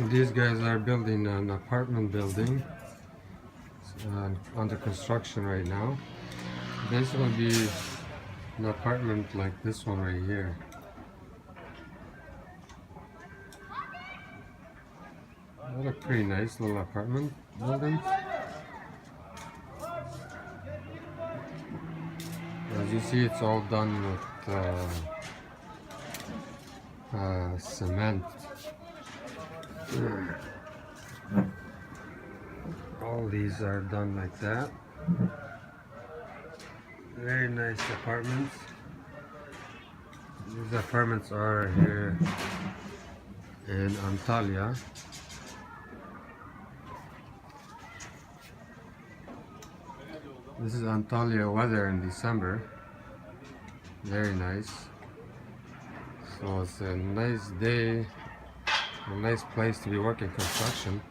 These guys are building an apartment building under construction right now. This will be an apartment like this one right here. What a pretty nice little apartment building. As you see, it's all done with cement. All these are done like that. Very nice apartments. These apartments are here in Antalya. This is Antalya weather in December. Very nice. So it's a nice day, a nice place to be working construction.